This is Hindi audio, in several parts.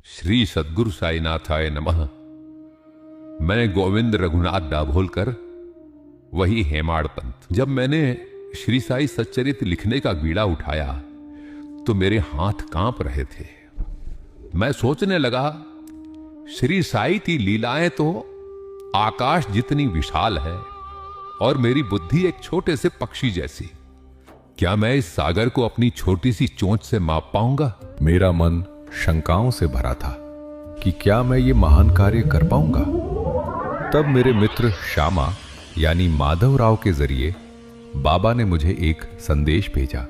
श्री सद्गुरु साईनाथाय नमः। मैं गोविंद रघुनाथ दाभोलकर, वही हेमाड़ पंत। जब मैंने श्री साई सच्चरित लिखने का बीड़ा उठाया तो मेरे हाथ कांप रहे थे। मैं सोचने लगा, श्री साई की लीलाएं तो आकाश जितनी विशाल है और मेरी बुद्धि एक छोटे से पक्षी जैसी। क्या मैं इस सागर को अपनी छोटी सी चोंच से माप पाऊंगा? मेरा मन शंकाओं से भरा था कि क्या मैं ये महान कार्य कर पाऊंगा। तब मेरे मित्र श्यामा यानी माधवराव के जरिए बाबा ने मुझे एक संदेश भेजा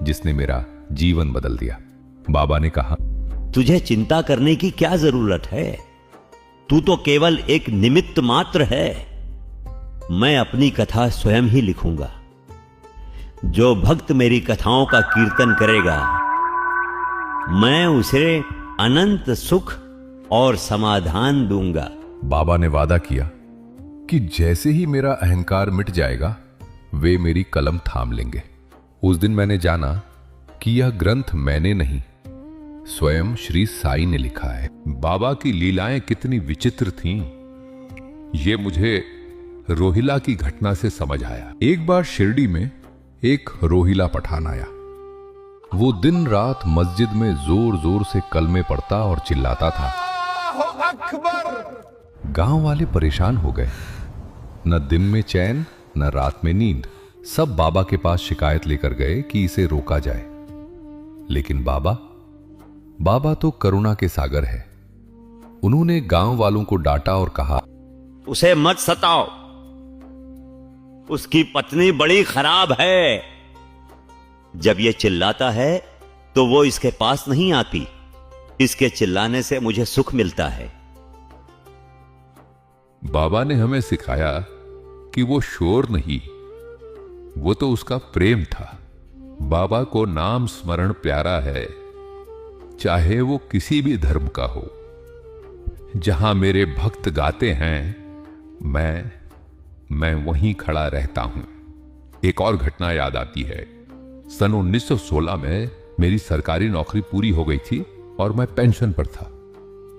जिसने मेरा जीवन बदल दिया। बाबा ने कहा, तुझे चिंता करने की क्या जरूरत है? तू तो केवल एक निमित्त मात्र है। मैं अपनी कथा स्वयं ही लिखूंगा। जो भक्त मेरी कथाओं का कीर्तन करेगा, मैं उसे अनंत सुख और समाधान दूंगा। बाबा ने वादा किया कि जैसे ही मेरा अहंकार मिट जाएगा वे मेरी कलम थाम लेंगे। उस दिन मैंने जाना कि यह ग्रंथ मैंने नहीं, स्वयं श्री साई ने लिखा है। बाबा की लीलाएं कितनी विचित्र थीं, ये मुझे रोहिला की घटना से समझ आया। एक बार शिरडी में एक रोहिला पठान आया। वो दिन रात मस्जिद में जोर जोर से कलमे पढ़ता और चिल्लाता था। गांव वाले परेशान हो गए। न दिन में चैन न रात में नींद। सब बाबा के पास शिकायत लेकर गए कि इसे रोका जाए, लेकिन बाबा तो करुणा के सागर है। उन्होंने गांव वालों को डांटा और कहा, उसे मत सताओ, उसकी पत्नी बड़ी खराब है। जब ये चिल्लाता है तो वो इसके पास नहीं आती। इसके चिल्लाने से मुझे सुख मिलता है। बाबा ने हमें सिखाया कि वो शोर नहीं, वो तो उसका प्रेम था। बाबा को नाम स्मरण प्यारा है, चाहे वो किसी भी धर्म का हो। जहां मेरे भक्त गाते हैं, मैं वहीं खड़ा रहता हूं। एक और घटना याद आती है। सन 1916 में मेरी सरकारी नौकरी पूरी हो गई थी और मैं पेंशन पर था।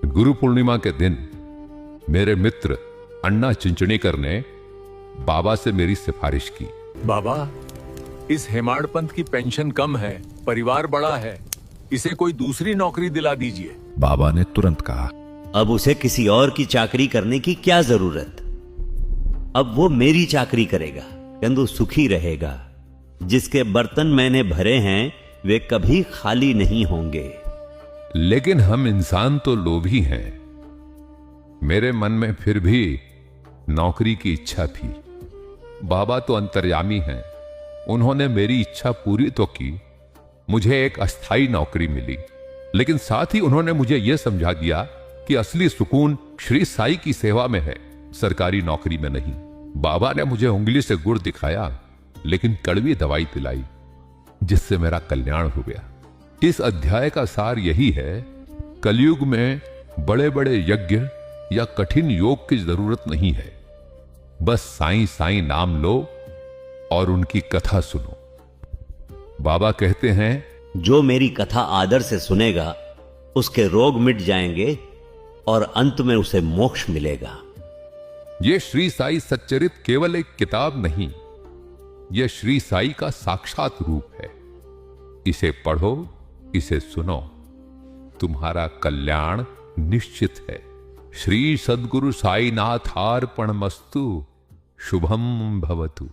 गुरु पूर्णिमा के दिन मेरे मित्र अन्ना चिंचणीकर ने बाबा से मेरी सिफारिश की। बाबा, इस हेमाड़ पंत की पेंशन कम है, परिवार बड़ा है, इसे कोई दूसरी नौकरी दिला दीजिए। बाबा ने तुरंत कहा, अब उसे किसी और की चाकरी करने की क्या जरूरत? अब वो मेरी चाकरी करेगा, किंतु सुखी रहेगा। जिसके बर्तन मैंने भरे हैं वे कभी खाली नहीं होंगे। लेकिन हम इंसान तो लोभी हैं। मेरे मन में फिर भी नौकरी की इच्छा थी। बाबा तो अंतर्यामी हैं, उन्होंने मेरी इच्छा पूरी तो की। मुझे एक अस्थाई नौकरी मिली, लेकिन साथ ही उन्होंने मुझे यह समझा दिया कि असली सुकून श्री साई की सेवा में है, सरकारी नौकरी में नहीं। बाबा ने मुझे उंगली से गुड़ दिखाया, लेकिन कड़वी दवाई पिलाई, जिससे मेरा कल्याण हो गया। इस अध्याय का सार यही है, कलयुग में बड़े बड़े यज्ञ या कठिन योग की जरूरत नहीं है। बस साईं साईं नाम लो और उनकी कथा सुनो। बाबा कहते हैं, जो मेरी कथा आदर से सुनेगा उसके रोग मिट जाएंगे और अंत में उसे मोक्ष मिलेगा। यह श्री साई सच्चरित केवल एक किताब नहीं, यह श्री साई का साक्षात रूप है। इसे पढ़ो, इसे सुनो, तुम्हारा कल्याण निश्चित है। श्री सद्गुरु साईनाथार्पणमस्तु। शुभम भवतु।